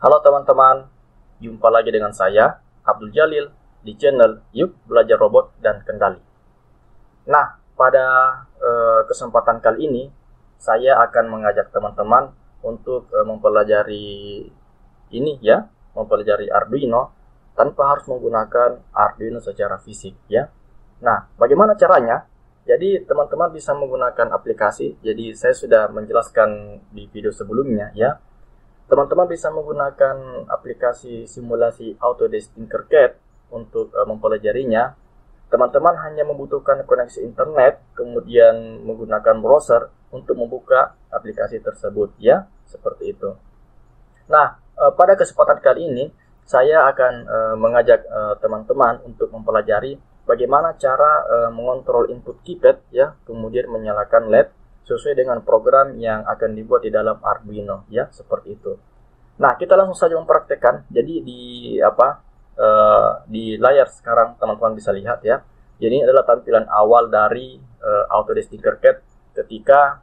Halo teman-teman, jumpa lagi dengan saya, Abdul Jalil, di channel Yuk Belajar Robot dan Kendali. Nah, pada kesempatan kali ini, saya akan mengajak teman-teman untuk mempelajari mempelajari Arduino tanpa harus menggunakan Arduino secara fisik, ya. Nah, bagaimana caranya? Jadi, teman-teman bisa menggunakan aplikasi. Jadi, saya sudah menjelaskan di video sebelumnya, ya. Teman-teman bisa menggunakan aplikasi simulasi Autodesk Tinkercad untuk mempelajarinya. Teman-teman hanya membutuhkan koneksi internet, kemudian menggunakan browser untuk membuka aplikasi tersebut, ya, seperti itu. Nah, pada kesempatan kali ini, saya akan mengajak teman-teman untuk mempelajari bagaimana cara mengontrol input keypad, ya, kemudian menyalakan LED sesuai dengan program yang akan dibuat di dalam Arduino, ya, seperti itu. Nah, kita langsung saja mempraktekkan. Jadi di layar sekarang teman-teman bisa lihat, ya. Jadi ini adalah tampilan awal dari Autodesk Tinkercad ketika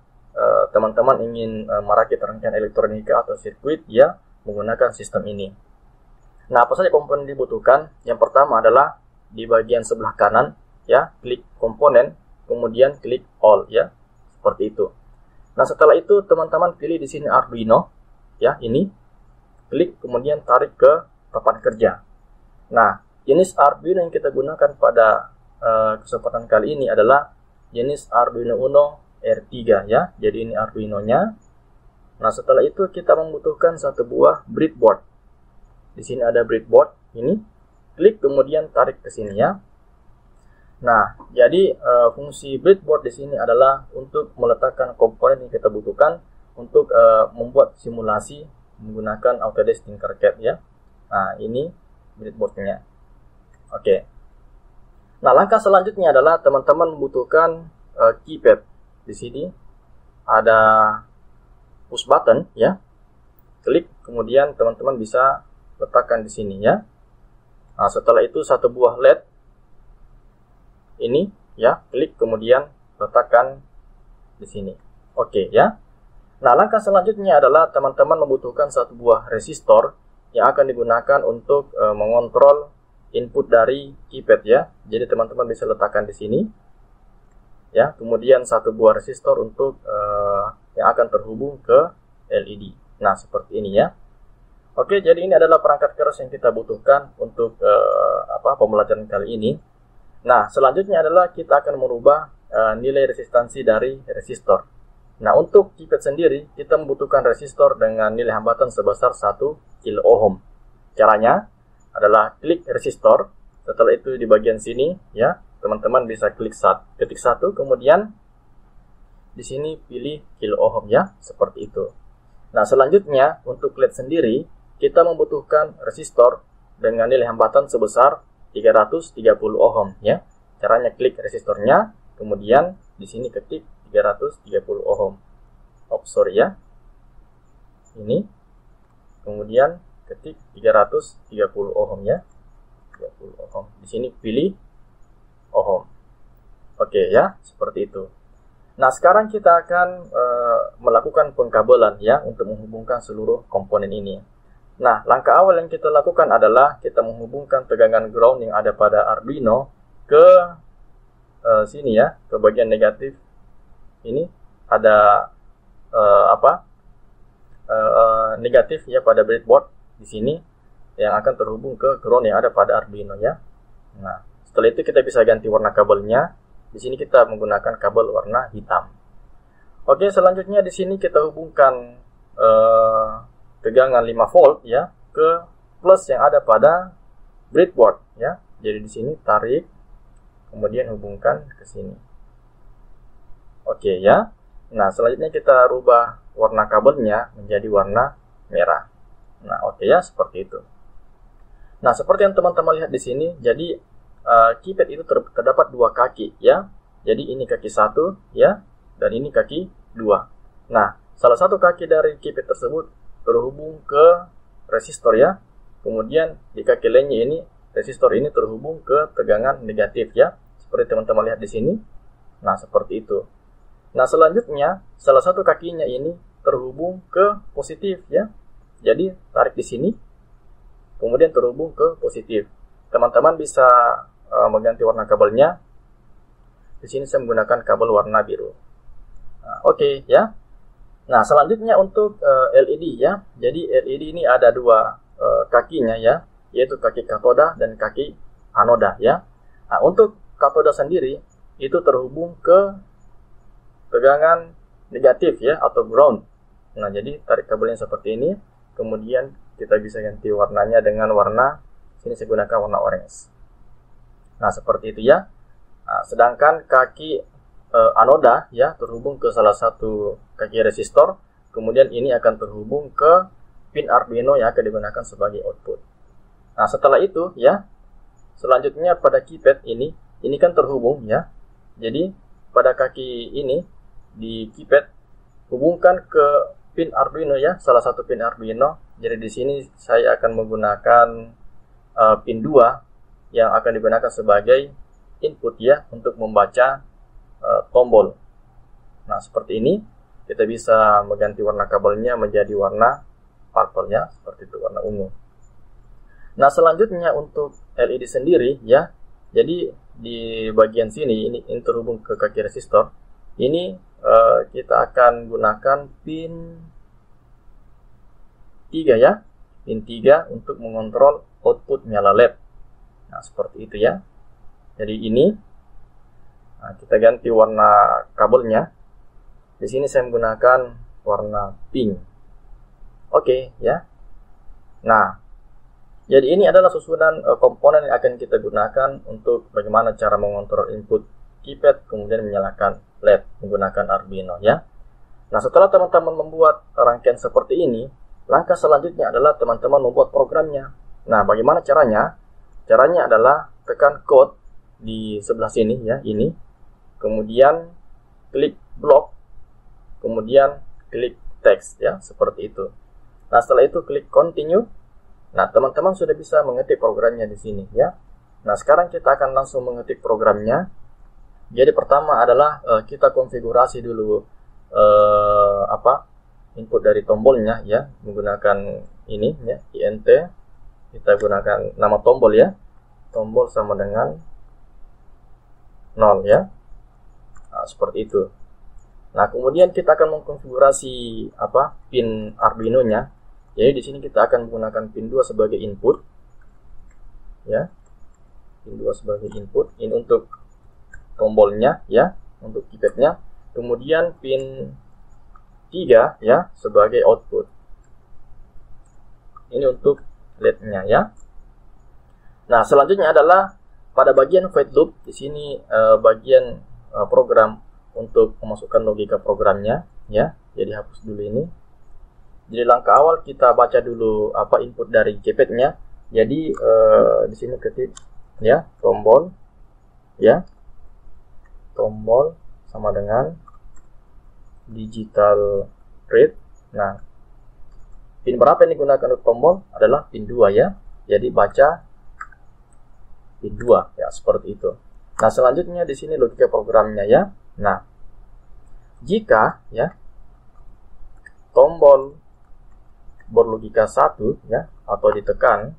teman-teman ingin merakit rangkaian elektronika atau sirkuit, ya, menggunakan sistem ini. Nah, apa saja komponen dibutuhkan? Yang pertama adalah di bagian sebelah kanan, ya, klik komponen, kemudian klik all, ya, seperti itu. Nah, setelah itu teman-teman pilih di sini Arduino, ya, ini, klik kemudian tarik ke papan kerja. Nah, jenis Arduino yang kita gunakan pada kesempatan kali ini adalah jenis Arduino Uno R3, ya. Jadi ini Arduino-nya. Nah, setelah itu kita membutuhkan satu buah breadboard. Di sini ada breadboard ini. Klik kemudian tarik ke sini, ya. Nah, jadi fungsi breadboard di sini adalah untuk meletakkan komponen yang kita butuhkan untuk membuat simulasi menggunakan Autodesk Tinkercad, ya. Nah, ini breadboard-nya. Oke. Nah, langkah selanjutnya adalah teman-teman membutuhkan keypad. Di sini ada push button, ya. Klik kemudian teman-teman bisa letakkan di sini, ya. Nah, setelah itu satu buah LED ini, ya, klik kemudian letakkan di sini. Oke, ya. Nah, langkah selanjutnya adalah teman-teman membutuhkan satu buah resistor yang akan digunakan untuk mengontrol input dari keypad, ya. Jadi teman-teman bisa letakkan di sini, ya. Kemudian satu buah resistor untuk yang akan terhubung ke LED. Nah, seperti ini, ya. Oke, jadi ini adalah perangkat keras yang kita butuhkan untuk pembelajaran kali ini. Nah, selanjutnya adalah kita akan merubah nilai resistansi dari resistor. Nah, untuk keypad sendiri, kita membutuhkan resistor dengan nilai hambatan sebesar 1 kilo ohm. Caranya adalah klik resistor. Setelah itu di bagian sini, ya, teman-teman bisa ketik satu, kemudian di sini pilih kilo ohm, ya, seperti itu. Nah, selanjutnya untuk LED sendiri, kita membutuhkan resistor dengan nilai hambatan sebesar 330 ohm, ya. Caranya klik resistornya, kemudian di sini ketik 330 ohm. Ya. Ini. Kemudian ketik 330 ohm, ya. 30 ohm. Di sini pilih ohm. Oke, ya, seperti itu. Nah, sekarang kita akan melakukan pengkabelan, ya, untuk menghubungkan seluruh komponen ini. Nah, langkah awal yang kita lakukan adalah kita menghubungkan tegangan ground yang ada pada Arduino ke sini, ya, ke bagian negatif. Ini ada negatif, ya, pada breadboard di sini yang akan terhubung ke ground yang ada pada Arduino, ya. Nah, setelah itu kita bisa ganti warna kabelnya. Di sini kita menggunakan kabel warna hitam. Oke, selanjutnya di sini kita hubungkan tegangan 5 volt, ya, ke plus yang ada pada breadboard, ya. Jadi di sini tarik, kemudian hubungkan ke sini. Oke, ya. Nah, selanjutnya kita rubah warna kabelnya menjadi warna merah. Nah, oke, ya, seperti itu. Nah, seperti yang teman-teman lihat di sini, jadi keypad itu terdapat dua kaki, ya. Jadi ini kaki 1, ya, dan ini kaki 2. Nah, salah satu kaki dari keypad tersebut terhubung ke resistor, ya. Kemudian di kaki lainnya ini resistor ini terhubung ke tegangan negatif, ya. Seperti teman-teman lihat di sini. Nah, seperti itu. Nah, selanjutnya salah satu kakinya ini terhubung ke positif, ya. Jadi tarik di sini, kemudian terhubung ke positif. Teman-teman bisa mengganti warna kabelnya. Di sini saya menggunakan kabel warna biru. Nah, oke, ya. Nah, selanjutnya untuk LED ya. Jadi LED ini ada dua kakinya ya, yaitu kaki katoda dan kaki anoda ya. Nah, untuk katoda sendiri itu terhubung ke tegangan negatif ya, atau ground. Nah, jadi tarik kabelnya seperti ini, kemudian kita bisa ganti warnanya dengan warna, sini saya gunakan warna orange. Nah, seperti itu ya. Nah, sedangkan kaki anoda ya terhubung ke salah satu kaki resistor, kemudian ini akan terhubung ke pin Arduino yang akan digunakan sebagai output. Nah, setelah itu ya, selanjutnya pada keypad ini kan terhubung ya. Jadi pada kaki ini di keypad hubungkan ke pin Arduino ya, salah satu pin Arduino. Jadi di sini saya akan menggunakan pin 2 yang akan digunakan sebagai input ya untuk membaca tombol. Nah, seperti ini kita bisa mengganti warna kabelnya menjadi warna purple ya, seperti itu, warna ungu. Nah, selanjutnya untuk LED sendiri ya. Jadi di bagian sini ini terhubung ke kaki resistor. Ini kita akan gunakan pin 3 ya. Pin 3 untuk mengontrol output nyala LED. Nah, seperti itu ya. Jadi ini kita ganti warna kabelnya. Di sini saya menggunakan warna pink. Oke ya. Nah, jadi ini adalah susunan komponen yang akan kita gunakan untuk bagaimana cara mengontrol input keypad kemudian menyalakan LED menggunakan Arduino ya. Nah, setelah teman-teman membuat rangkaian seperti ini, langkah selanjutnya adalah teman-teman membuat programnya. Nah, bagaimana caranya? Caranya adalah tekan code di sebelah sini ya, ini. Kemudian klik blok, kemudian klik text ya, seperti itu. Nah, setelah itu klik continue. Nah, teman-teman sudah bisa mengetik programnya di sini ya. Nah, sekarang kita akan langsung mengetik programnya. Jadi pertama adalah kita konfigurasi dulu input dari tombolnya ya, menggunakan ini ya, int. Kita gunakan nama tombol ya. Tombol sama dengan 0 ya. Nah, seperti itu. Nah, kemudian kita akan mengkonfigurasi pin Arduino-nya. Jadi di sini kita akan menggunakan pin 2 sebagai input. Ya. Pin 2 sebagai input. Ini untuk tombolnya ya, untuk keypadnya. Kemudian pin 3 ya sebagai output. Ini untuk LED-nya ya. Nah, selanjutnya adalah pada bagian void loop. Di sini bagian program untuk memasukkan logika programnya ya. Jadi hapus dulu ini. Jadi langkah awal kita baca dulu input dari keypadnya. Jadi di sini ketik ya tombol ya. Tombol sama dengan digital read. Nah, pin berapa yang digunakan untuk tombol adalah pin 2 ya. Jadi baca pin 2 ya, seperti itu. Nah, selanjutnya di sini logika programnya ya. Nah, jika ya tombol berlogika 1 ya atau ditekan,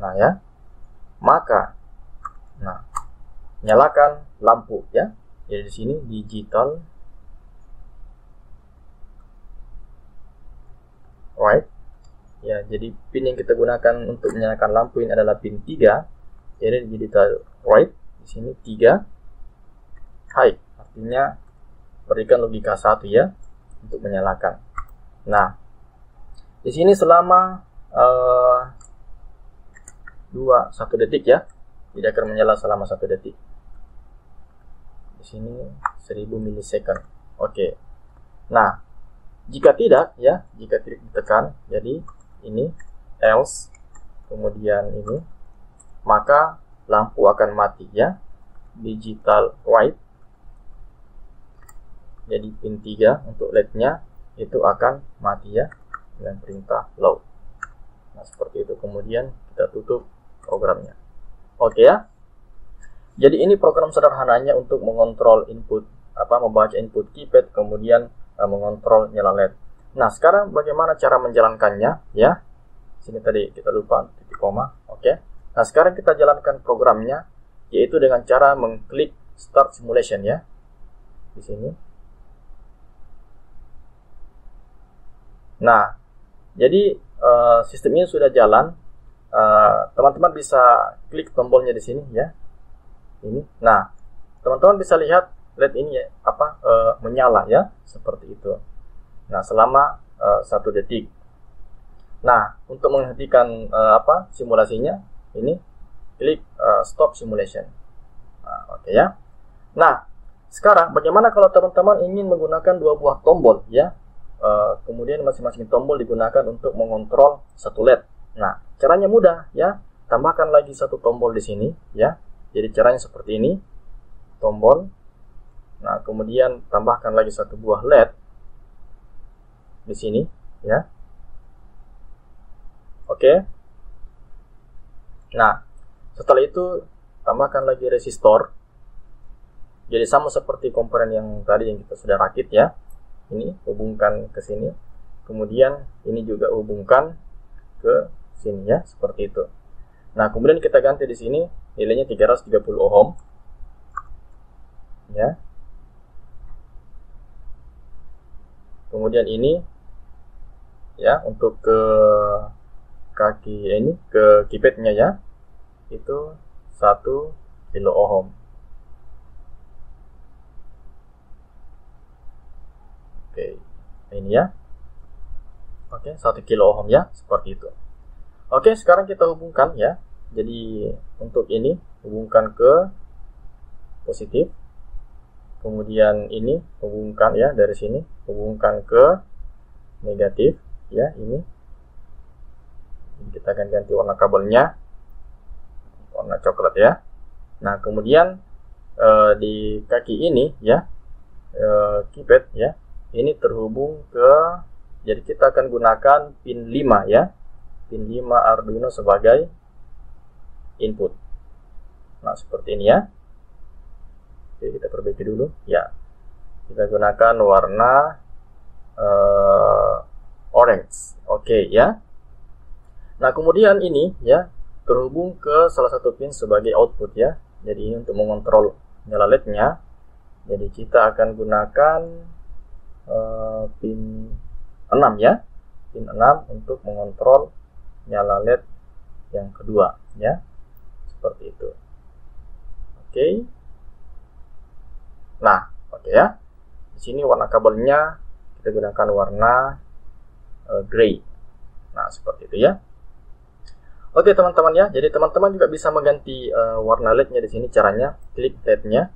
nah ya, maka nyalakan lampu ya. Jadi di sini digital right ya. Jadi pin yang kita gunakan untuk menyalakan lampu ini adalah pin 3. Jadi digital right di sini 3 high, artinya berikan logika 1 ya untuk menyalakan. Nah, di sini selama 1 detik ya, tidak akan menyala selama 1 detik. Di sini 1000 milisecond. Oke. Nah, jika tidak ya, jika tidak ditekan, jadi ini else, kemudian ini, maka lampu akan mati ya. Digital right. Jadi pin 3 untuk LED-nya itu akan mati ya dengan perintah low. Nah, seperti itu. Kemudian kita tutup programnya. Oke ya. Jadi ini program sederhananya untuk mengontrol input, membaca input keypad, kemudian mengontrol nyala LED. Nah, sekarang bagaimana cara menjalankannya ya? Sini tadi kita lupa titik koma. Oke. Nah, sekarang kita jalankan programnya, yaitu dengan cara mengklik Start Simulation ya. Di sini. Nah, jadi sistem ini sudah jalan. Teman-teman bisa klik tombolnya di sini ya. Ini. Nah, teman-teman bisa lihat LED ini ya, menyala ya, seperti itu. Nah, selama 1 detik. Nah, untuk menghentikan simulasinya, ini klik Stop Simulation. Nah, oke ya. Nah, sekarang bagaimana kalau teman-teman ingin menggunakan 2 buah tombol ya? Kemudian masing-masing tombol digunakan untuk mengontrol satu LED. Nah, caranya mudah ya. Tambahkan lagi 1 tombol di sini ya. Jadi caranya seperti ini. Tombol. Nah, kemudian tambahkan lagi 1 buah LED di sini ya. Oke. Nah, setelah itu tambahkan lagi resistor. Jadi sama seperti komponen yang tadi yang kita sudah rakit ya. Ini hubungkan ke sini. Kemudian ini juga hubungkan ke sini ya, seperti itu. Nah, kemudian kita ganti di sini nilainya 330 ohm. Ya. Kemudian ini ya, untuk ke kaki ini, ke keypadnya ya, itu 1 kilo ohm. Oke, ini ya. Oke, 1 kilo ohm ya, seperti itu. Oke, sekarang kita hubungkan ya. Jadi untuk ini hubungkan ke positif. Kemudian ini hubungkan ya, dari sini hubungkan ke negatif ya, ini. Kita akan ganti warna kabelnya, warna coklat ya. Nah, kemudian di kaki ini ya, keypad ya, ini terhubung ke, jadi kita akan gunakan pin 5 ya, pin 5 Arduino sebagai input. Nah, seperti ini ya. Oke, kita perbaiki dulu ya. Kita gunakan warna orange. Oke ya. Nah, kemudian ini ya terhubung ke salah satu pin sebagai output ya. Jadi ini untuk mengontrol nyala LED-nya. Jadi kita akan gunakan pin 6 ya. Pin 6 untuk mengontrol nyala LED yang kedua ya. Seperti itu. Oke. Nah, oke ya. Di sini warna kabelnya kita gunakan warna gray. Nah, seperti itu ya. Oke teman-teman ya, jadi teman-teman juga bisa mengganti warna LED-nya di sini. Caranya klik LED-nya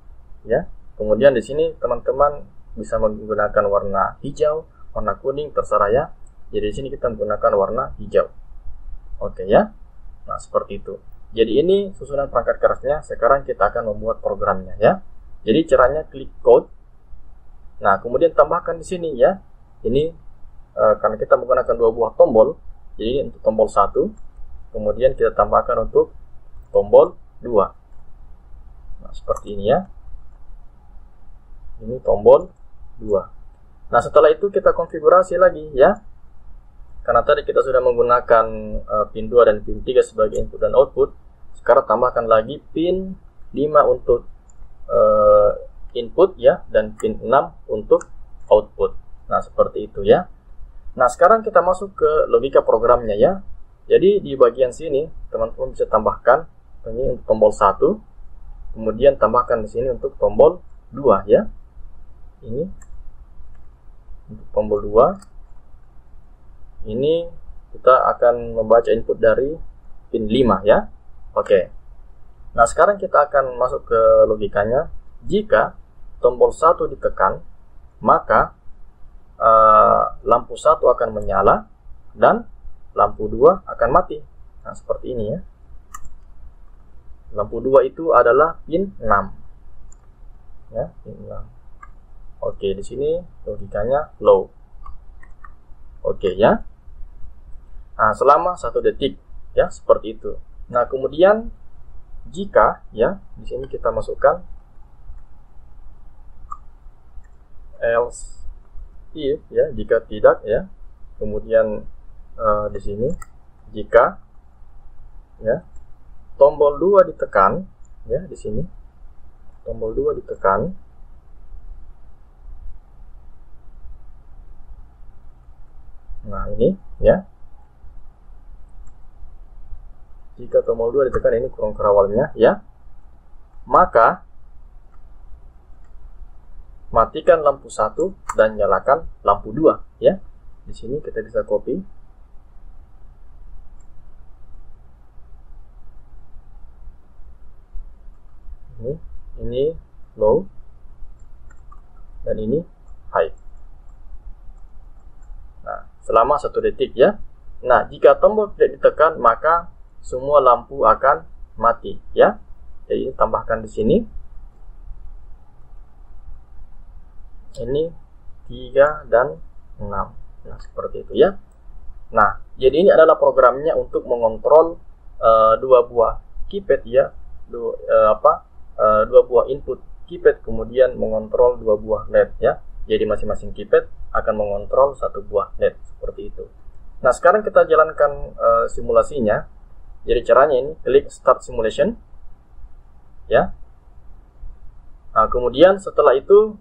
ya. Kemudian di sini teman-teman bisa menggunakan warna hijau, warna kuning, terserah ya. Jadi di sini kita menggunakan warna hijau. Oke ya. Nah, seperti itu. Jadi ini susunan perangkat kerasnya. Sekarang kita akan membuat programnya ya. Jadi caranya klik code. Nah, kemudian tambahkan di sini ya. Ini karena kita menggunakan 2 buah tombol. Jadi ini untuk tombol 1. Kemudian kita tambahkan untuk tombol 2. Nah, seperti ini ya. Ini tombol 2. Nah, setelah itu kita konfigurasi lagi ya. Karena tadi kita sudah menggunakan pin 2 dan pin 3 sebagai input dan output. Sekarang tambahkan lagi pin 5 untuk input ya, dan pin 6 untuk output. Nah, seperti itu ya. Nah, sekarang kita masuk ke logika programnya ya. Jadi di bagian sini teman-teman bisa tambahkan ini untuk tombol 1, kemudian tambahkan di sini untuk tombol 2 ya. Ini untuk tombol 2. Ini kita akan membaca input dari pin 5 ya. Oke. Nah, sekarang kita akan masuk ke logikanya. Jika tombol 1 ditekan, maka lampu 1 akan menyala dan lampu 2 akan mati. Nah, seperti ini ya. Lampu 2 itu adalah pin 6. Ya, pin 6. Oke, di sini logikanya low. Oke ya. Nah, selama 1 detik ya, seperti itu. Nah, kemudian jika ya, di sini kita masukkan else if ya, jika tidak ya. Kemudian di sini jika ya tombol 2 ditekan ya, di sini tombol 2 ditekan, nah ini ya, jika tombol 2 ditekan, ini kurung kerawalnya ya, maka matikan lampu 1 dan nyalakan lampu 2 ya. Di sini kita bisa copy. Ini low dan ini high. Nah, selama 1 detik ya. Nah, jika tombol tidak ditekan, maka semua lampu akan mati ya. Jadi tambahkan di sini. Ini 3 dan 6. Nah, seperti itu ya. Nah, jadi ini adalah programnya untuk mengontrol 2 buah keypad ya. 2 buah input keypad, kemudian mengontrol 2 buah LED ya. Jadi masing-masing keypad akan mengontrol 1 buah LED seperti itu. Nah, sekarang kita jalankan simulasinya. Jadi caranya ini klik start simulation ya. Nah, kemudian setelah itu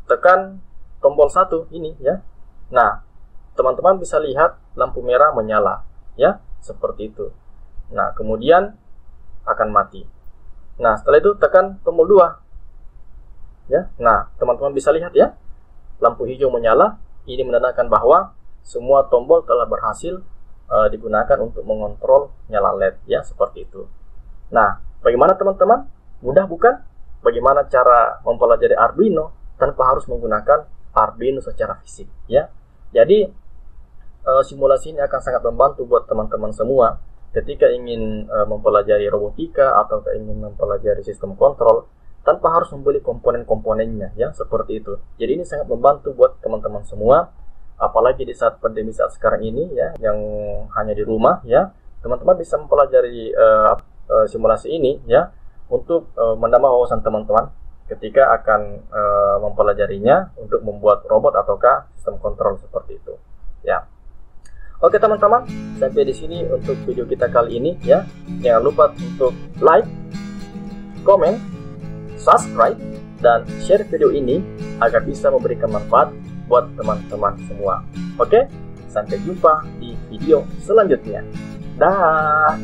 tekan tombol 1 ini ya. Nah, teman-teman bisa lihat lampu merah menyala ya, seperti itu. Nah, kemudian akan mati. Nah, setelah itu tekan tombol 2 ya. Nah, teman-teman bisa lihat ya, lampu hijau menyala. Ini menandakan bahwa semua tombol telah berhasil digunakan untuk mengontrol nyala LED ya, seperti itu. Nah, bagaimana teman-teman? Mudah bukan? Bagaimana cara mempelajari Arduino tanpa harus menggunakan Arduino secara fisik ya. Jadi simulasi ini akan sangat membantu buat teman-teman semua ketika ingin mempelajari robotika atau ingin mempelajari sistem kontrol tanpa harus membeli komponen-komponennya ya, seperti itu. Jadi ini sangat membantu buat teman-teman semua, apalagi di saat pandemi saat sekarang ini ya, yang hanya di rumah ya. Teman-teman bisa mempelajari simulasi ini ya, untuk menambah wawasan teman-teman ketika akan mempelajarinya untuk membuat robot ataukah sistem kontrol seperti itu ya. Oke teman-teman, sampai di sini untuk video kita kali ini ya. Jangan lupa untuk like, komen, subscribe, dan share video ini agar bisa memberikan manfaat buat teman-teman semua. Oke, sampai jumpa di video selanjutnya. Dah.